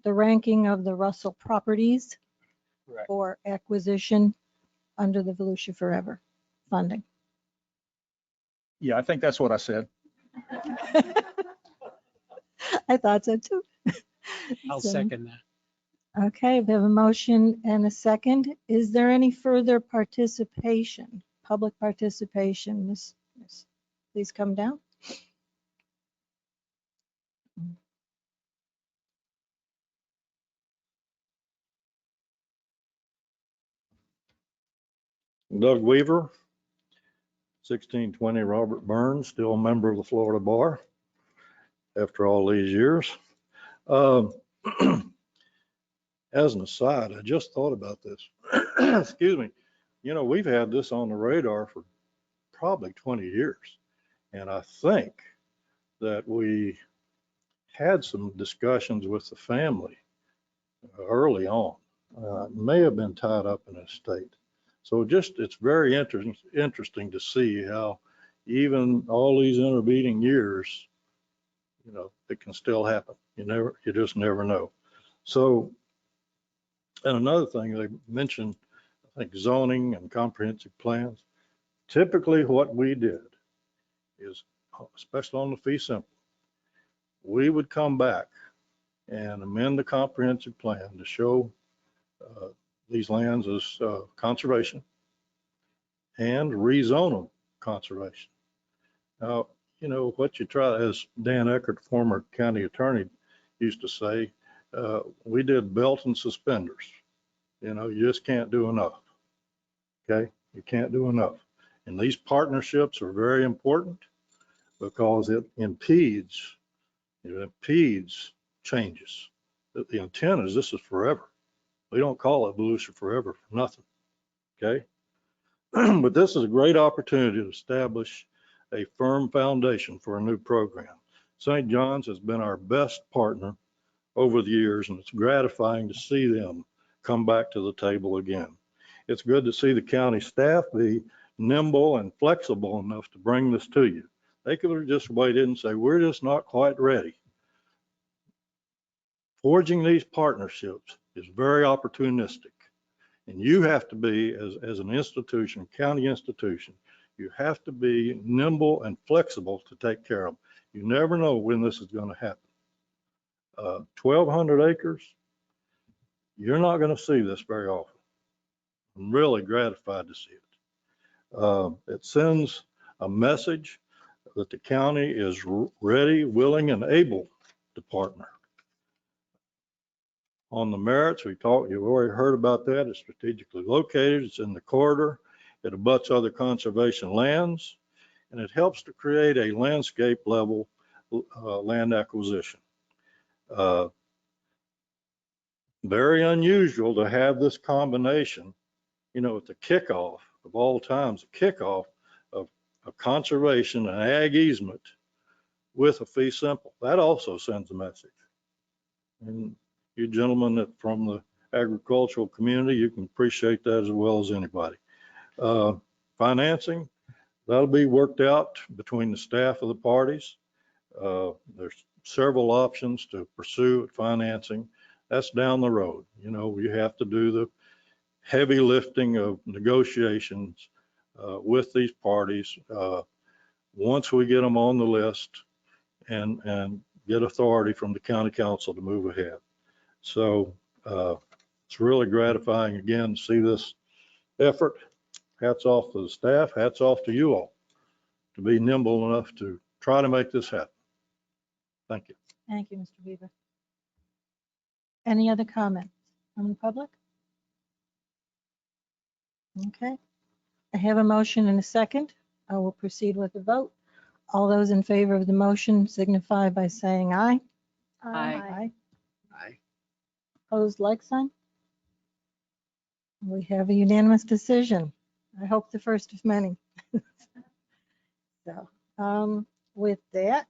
A: the ranking of the Russell properties
O: Correct.
A: for acquisition under the Volusia Forever funding.
O: Yeah, I think that's what I said.
A: I thought so too.
D: I'll
A: So,
D: second that.
A: Okay, we have a motion and a second. Is there any further participation, public participation? Miss, please come down.
P: Doug Weaver, 1620 Robert Burns, still a member of the Florida Bar after all these years. As an aside, I just thought about this. Excuse me. You know, we've had this on the radar for probably 20 years. And I think that we had some discussions with the family early on. May have been tied up in a state. So just, it's very interesting to see how even all these intervening years, you know, it can still happen. You just never know. So, and another thing they mentioned, I think zoning and comprehensive plans. Typically what we did is, especially on the fee simple, we would come back and amend the comprehensive plan to show these lands as conservation and rezone them conservation. Now, you know, what you try, as Dan Eckert, former county attorney, used to say, we did belt and suspenders. You know, you just can't do enough. Okay, you can't do enough. And these partnerships are very important because it impedes changes. The intent is this is forever. We don't call it Volusia Forever for nothing. Okay, but this is a great opportunity to establish a firm foundation for a new program. St. John's has been our best partner over the years, and it's gratifying to see them come back to the table again. It's good to see the county staff be nimble and flexible enough to bring this to you. They could have just waited and say, we're just not quite ready. Forging these partnerships is very opportunistic. And you have to be, as an institution, county institution, you have to be nimble and flexible to take care of them. You never know when this is going to happen. 1,200 acres, you're not going to see this very often. I'm really gratified to see it. It sends a message that the county is ready, willing, and able to partner. On the merits, you've already heard about that. It's strategically located, it's in the corridor, it abuts other conservation lands, and it helps to create a landscape level land acquisition. Very unusual to have this combination, at the kickoff of all times, the kickoff of a conservation and ag easement with a fee simple. That also sends a message. And you gentlemen from the agricultural community, you can appreciate that as well as anybody. Financing, that'll be worked out between the staff of the parties. There's several options to pursue financing. That's down the road. You have to do the heavy lifting of negotiations with these parties once we get them on the list and get authority from the county council to move ahead. So it's really gratifying again to see this effort. Hats off to the staff, hats off to you all to be nimble enough to try to make this happen. Thank you.
A: Thank you, Mr. Weaver. Any other comments from the public? Okay. I have a motion and a second. I will proceed with the vote. All those in favor of the motion signify by saying aye.
N: Aye.
H: Aye.
A: Opposed, like sign. We have a unanimous decision. I hope the first of many. So, with that,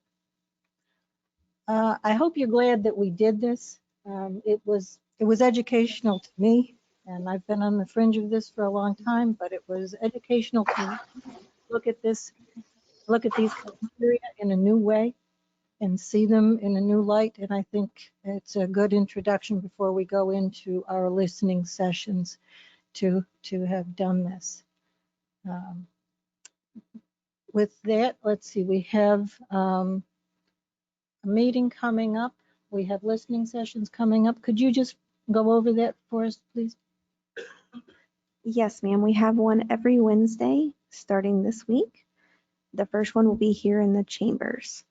A: I hope you're glad that we did this. It was educational to me, and I've been on the fringe of this for a long time, but it was educational to look at these criteria in a new way and see them in a new light. And I think it's a good introduction before we go into our listening sessions to have done this. With that, let's see, we have a meeting coming up. We have listening sessions coming up. Could you just go over that for us, please?
C: Yes, ma'am. We have one every Wednesday starting this week. The first one will be here in the chambers.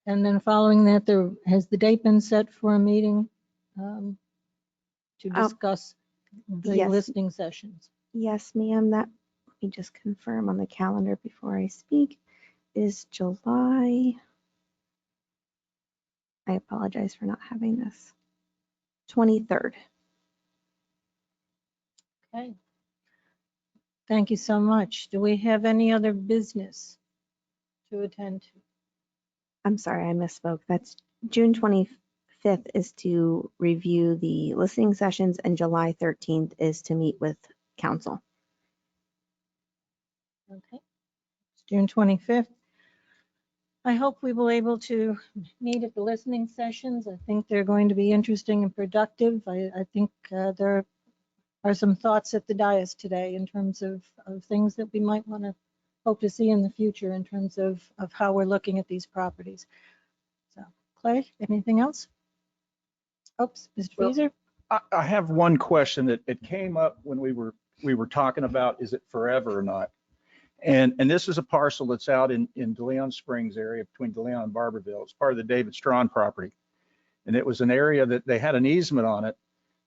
A: And then following that, has the date been set for a meeting to discuss the
C: yes.
A: listening sessions?
C: Yes, ma'am. Let me just confirm on the calendar before I speak. Is July. I apologize for not having this. 23rd.
A: Okay. Thank you so much. Do we have any other business to attend to?
C: I'm sorry, I misspoke. That's June 25th is to review the listening sessions, and July 13th is to meet with council.
A: Okay. It's June 25th. I hope we will able to meet at the listening sessions. I think they're going to be interesting and productive. I think there are some thoughts at the dais today in terms of things that we might want to hope to see in the future in terms of how we're looking at these properties. So, Clay, anything else? Oops, Mr. Feaser?
O: I have one question that it came up when we were talking about, is it forever or not? And this is a parcel that's out in DeLeon Springs area between DeLeon and Barberville. It's part of the David Strawn property. And it was an area that they had an easement on it.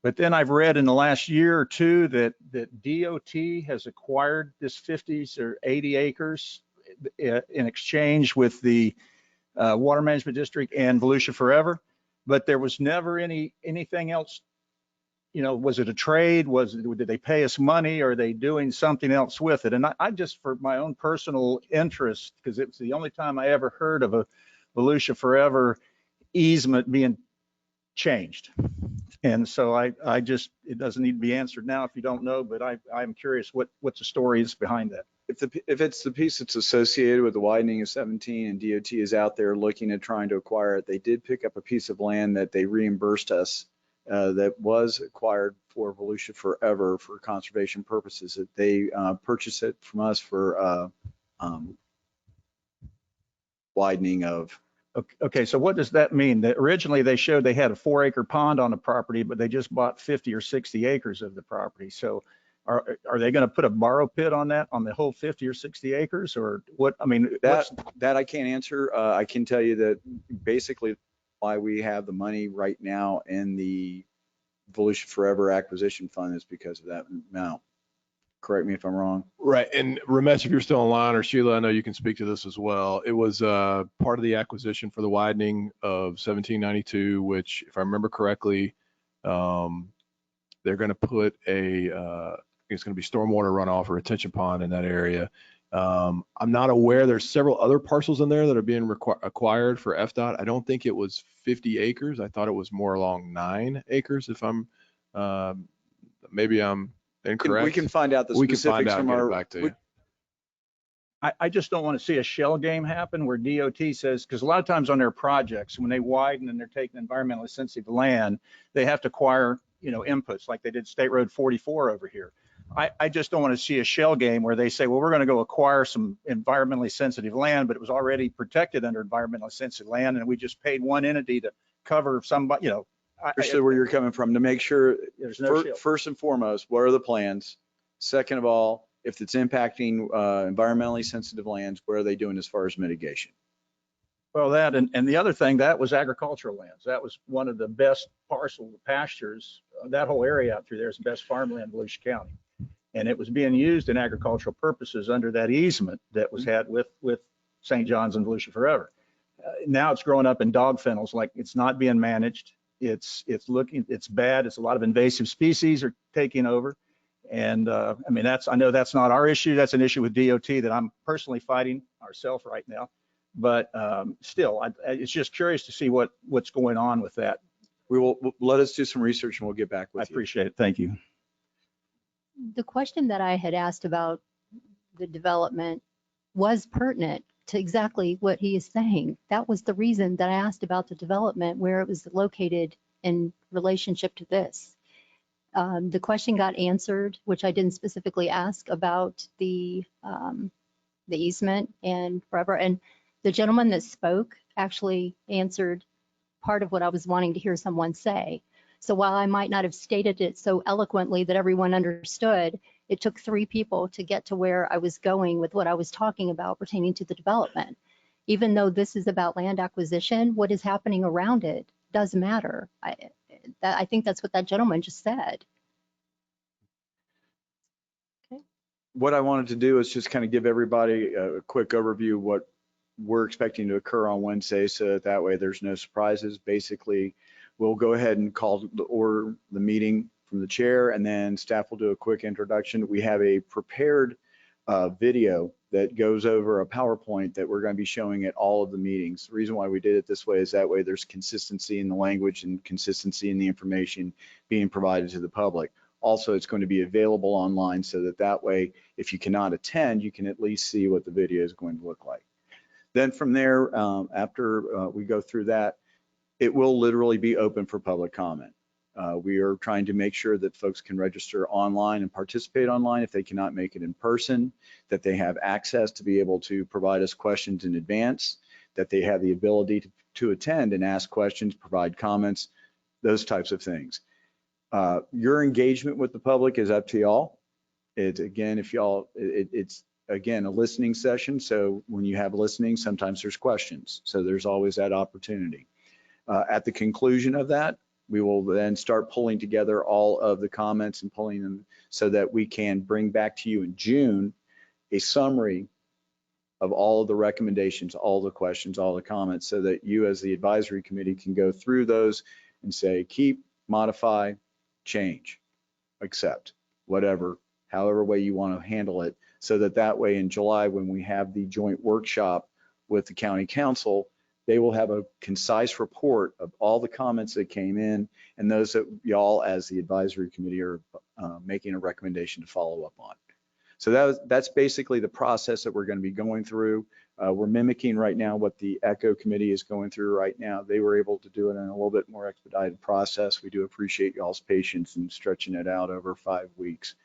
O: But then I've read in the last year or two that DOT has acquired this 50 or 80 acres in exchange with the Water Management District and Volusia Forever. But there was never anything else. Was it a trade? Did they pay us money? Or are they doing something else with it? And I just, for my own personal interest, because it was the only time I ever heard of a Volusia Forever easement being changed. And so it doesn't need to be answered now if you don't know, but I'm curious what the story is behind that.
J: if it's the piece that's associated with the widening of 17 and DOT is out there looking at trying to acquire it, they did pick up a piece of land that they reimbursed us that was acquired for Volusia Forever for conservation purposes. That they purchased it from us for widening of.
O: Okay, so what does that mean? That originally they showed they had a 4-acre pond on the property, but they just bought 50 or 60 acres of the property. So are they going to put a borrow pit on that, on the whole 50 or 60 acres, or what? I mean,
J: That I can't answer. I can tell you that basically why we have the money right now in the Volusia Forever acquisition fund is because of that amount. Correct me if I'm wrong.
Q: Right. And Ramesh, if you're still online, or Sheila, I know you can speak to this as well. It was part of the acquisition for the widening of 1792, which, if I remember correctly, they're going to put it's going to be stormwater runoff or retention pond in that area. I'm not aware. There's several other parcels in there that are being acquired for FDOT. I don't think it was 50 acres. I thought it was more along 9 acres. If I'm maybe I'm incorrect.
J: We can find out the specifics from our.
Q: Back to you.
O: I just don't want to see a shell game happen where DOT says, because a lot of times on their projects, when they widen and they're taking environmentally sensitive land, they have to acquire, inputs like they did State Road 44 over here. I just don't want to see a shell game where they say, well, we're going to go acquire some environmentally sensitive land, but it was already protected under environmentally sensitive land, and we just paid one entity to cover somebody,
J: I understand where you're coming from, to make sure,
O: There's no shell.
J: first and foremost, what are the plans? Second of all, if it's impacting environmentally sensitive lands, what are they doing as far as mitigation?
O: Well, that and the other thing, that was agricultural lands. That was one of the best parcel pastures. That whole area out through there is the best farmland in Volusia County. And it was being used in agricultural purposes under that easement that was had with St. John's and Volusia Forever. Now it's growing up in dog fennels, like it's not being managed. It's bad. It's a lot of invasive species are taking over. And I mean, I know that's not our issue. That's an issue with DOT that I'm personally fighting ourselves right now. But still, it's just curious to see what's going on with that.
J: Let us do some research and we'll get back with you.
O: I appreciate it. Thank you.
I: The question that I had asked about the development was pertinent to exactly what he is saying. That was the reason that I asked about the development, where it was located in relationship to this. The question got answered, which I didn't specifically ask about the easement and forever. And the gentleman that spoke actually answered part of what I was wanting to hear someone say. So while I might not have stated it so eloquently that everyone understood, it took 3 people to get to where I was going with what I was talking about pertaining to the development. Even though this is about land acquisition, what is happening around it does matter. I think that's what that gentleman just said. Okay.
J: What I wanted to do is just kind of give everybody a quick overview of what we're expecting to occur on Wednesday, so that way there's no surprises. Basically, we'll go ahead and call the meeting from the chair, and then staff will do a quick introduction. We have a prepared video that goes over a PowerPoint that we're going to be showing at all of the meetings. The reason why we did it this way is that way there's consistency in the language and consistency in the information being provided to the public. Also, it's going to be available online so that way, if you cannot attend, you can at least see what the video is going to look like. Then from there, after we go through that, it will literally be open for public comment. We are trying to make sure that folks can register online and participate online if they cannot make it in person, that they have access to be able to provide us questions in advance, that they have the ability to attend and ask questions, provide comments, those types of things. Your engagement with the public is up to y'all. It's again, it's again a listening session. So when you have listening, sometimes there's questions. So there's always that opportunity. At the conclusion of that, we will then start pulling together all of the comments and pulling them so that we can bring back to you in June a summary of all of the recommendations, all the questions, all the comments, so that you as the advisory committee can go through those and say, keep, modify, change, accept, whatever, however way you want to handle it, so that way in July, when we have the joint workshop with the county council, they will have a concise report of all the comments that came in and those that y'all as the advisory committee are making a recommendation to follow up on. So that's basically the process that we're going to be going through. We're mimicking right now what the ECHO committee is going through right now. They were able to do it in a little bit more expedited process. We do appreciate y'all's patience in stretching it out over 5 weeks.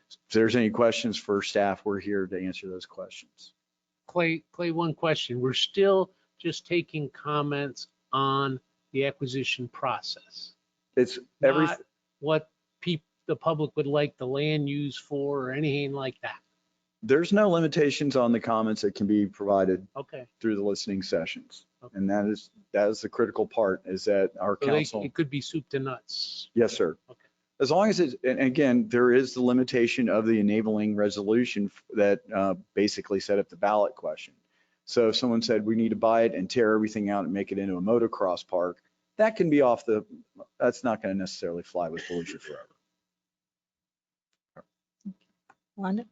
J: If there's any questions for staff, we're here to answer those questions.
D: Clay, one question. We're still just taking comments on the acquisition process,
J: It's every,
D: not what the public would like the land used for or anything like that.
J: there's no limitations on the comments that can be provided
D: Okay.
J: through the listening sessions.
D: Okay.
J: And that is the critical part, is that our
D: So
J: council.
D: it could be soup to nuts.
J: Yes, sir.
D: Okay.
J: As long as it's, and again, there is the limitation of the enabling resolution that basically set up the ballot question. So if someone said we need to buy it and tear everything out and make it into a motocross park, that can be that's not going to necessarily fly with Volusia forever.
A: Wanda?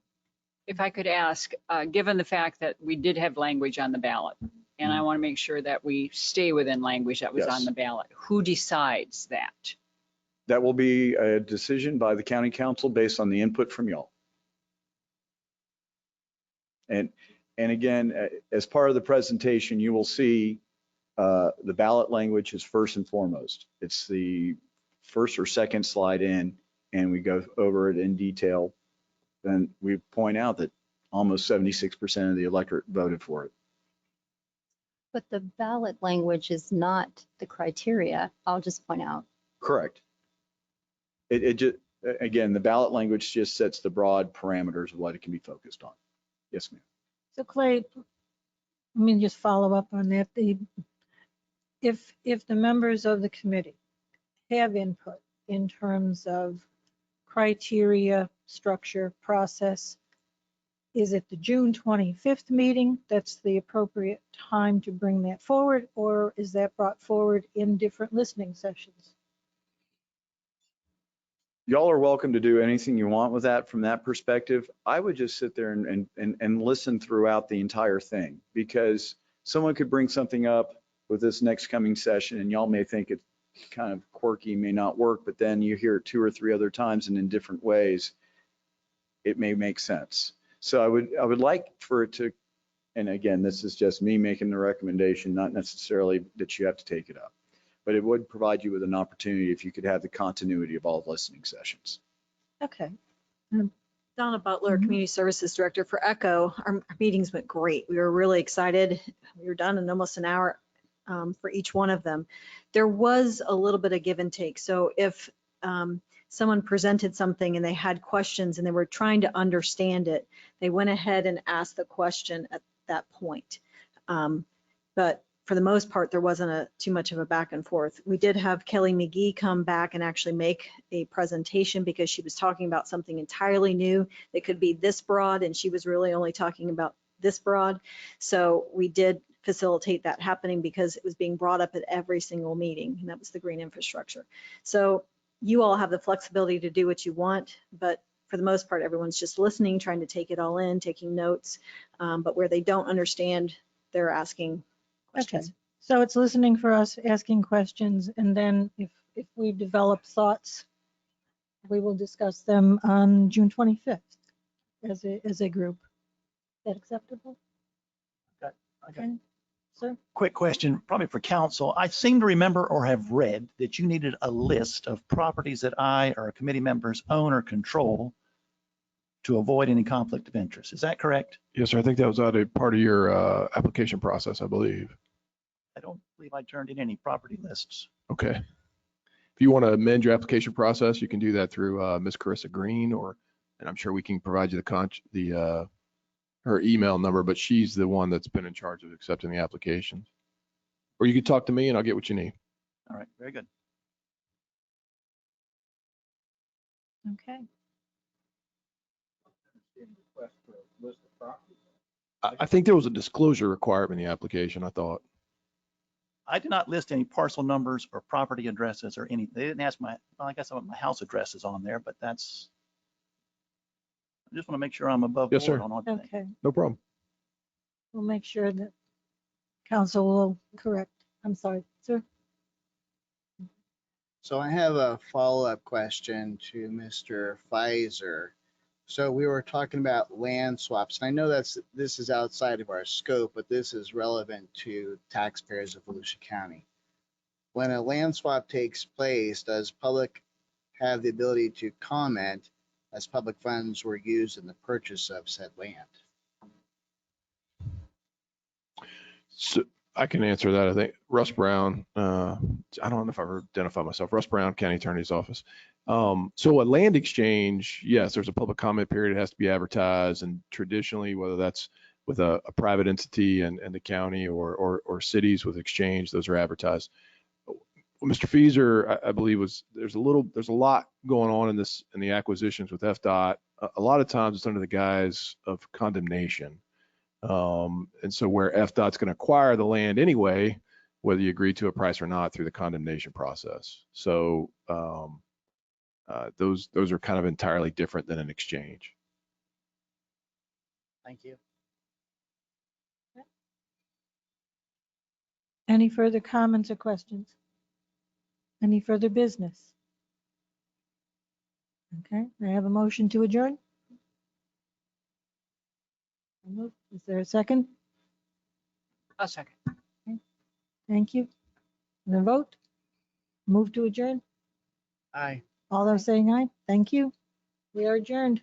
N: If I could ask, given the fact that we did have language on the ballot, and I want to make sure that we stay within language that was
J: Yes.
N: on the ballot, who decides that?
J: That will be a decision by the county council based on the input from y'all. And again, as part of the presentation, you will see the ballot language is first and foremost. It's the first or second slide in, and we go over it in detail. Then we point out that almost 76% of the electorate voted for it.
I: But the ballot language is not the criteria. I'll just point out.
J: Correct. It just, again, the ballot language just sets the broad parameters of what it can be focused on. Yes, ma'am.
A: So Clay, let me just follow up on that. If the members of the committee have input in terms of criteria, structure, process, is it the June 25th meeting that's the appropriate time to bring that forward, or is that brought forward in different listening sessions?
J: Y'all are welcome to do anything you want with that from that perspective. I would just sit there and listen throughout the entire thing, because someone could bring something up with this next coming session and y'all may think it's kind of quirky, may not work, but then you hear it 2 or 3 other times and in different ways, it may make sense. So I would like for it to, and again, this is just me making the recommendation, not necessarily that you have to take it up, but it would provide you with an opportunity if you could have the continuity of all listening sessions.
A: Okay.
R: Donna Butler,
A: Mhm.
R: Community Services Director for ECHO. Our meetings went great. We were really excited. We were done in almost an hour for each one of them. There was a little bit of give and take. So if someone presented something and they had questions and they were trying to understand it, they went ahead and asked the question at that point. But for the most part, there wasn't too much of a back and forth. We did have Kelly McGee come back and actually make a presentation because she was talking about something entirely new that could be this broad, and she was really only talking about this broad. So we did facilitate that happening because it was being brought up at every single meeting, and that was the green infrastructure. So you all have the flexibility to do what you want, but for the most part, everyone's just listening, trying to take it all in, taking notes. But where they don't understand, they're asking questions.
A: Okay. So it's listening for us, asking questions, and then if we develop thoughts, we will discuss them on June 25th as a group. Is that acceptable? Okay. Sir?
F: Quick question, probably for council. I seem to remember or have read that you needed a list of properties that I or committee members own or control to avoid any conflict of interest. Is that correct?
Q: Yes, sir. I think that was a part of your application process, I believe.
F: I don't believe I turned in any property lists.
Q: Okay. If you want to amend your application process, you can do that through Ms. Carissa Green, and I'm sure we can provide you her email number, but she's the one that's been in charge of accepting the applications. Or you can talk to me and I'll get what you need.
F: All right, very good.
A: Okay.
Q: I think there was a disclosure requirement in the application, I thought.
F: I did not list any parcel numbers or property addresses or any, they didn't ask well, I guess my house address is on there, but I just want to make sure I'm above
Q: Yes,
F: board
Q: sir.
F: on all things.
A: Okay.
Q: No problem.
A: We'll make sure that council will correct. I'm sorry, sir.
H: So I have a follow-up question to Mr. Pfizer. So we were talking about land swaps, and I know this is outside of our scope, but this is relevant to taxpayers of Volusia County. When a land swap takes place, does public have the ability to comment as public funds were used in the purchase of said land?
Q: So I can answer that. I think Russ Brown, I don't know if I've identified myself, Russ Brown, County Attorney's Office. So a land exchange, yes, there's a public comment period. It has to be advertised. And traditionally, whether that's with a private entity and the county or cities with exchange, those are advertised. Mr. Feeser, I believe there's a lot going on in the acquisitions with FDOT. A lot of times it's under the guise of condemnation. And so where FDOT's going to acquire the land anyway, whether you agree to a price or not through the condemnation process. So those are kind of entirely different than an exchange.
H: Thank you.
A: Any further comments or questions? Any further business? Okay, I have a motion to adjourn. Is there a second?
N: A second.
A: Thank you. And a vote? Move to adjourn?
H: Aye.
A: All those saying aye? Thank you. We are adjourned.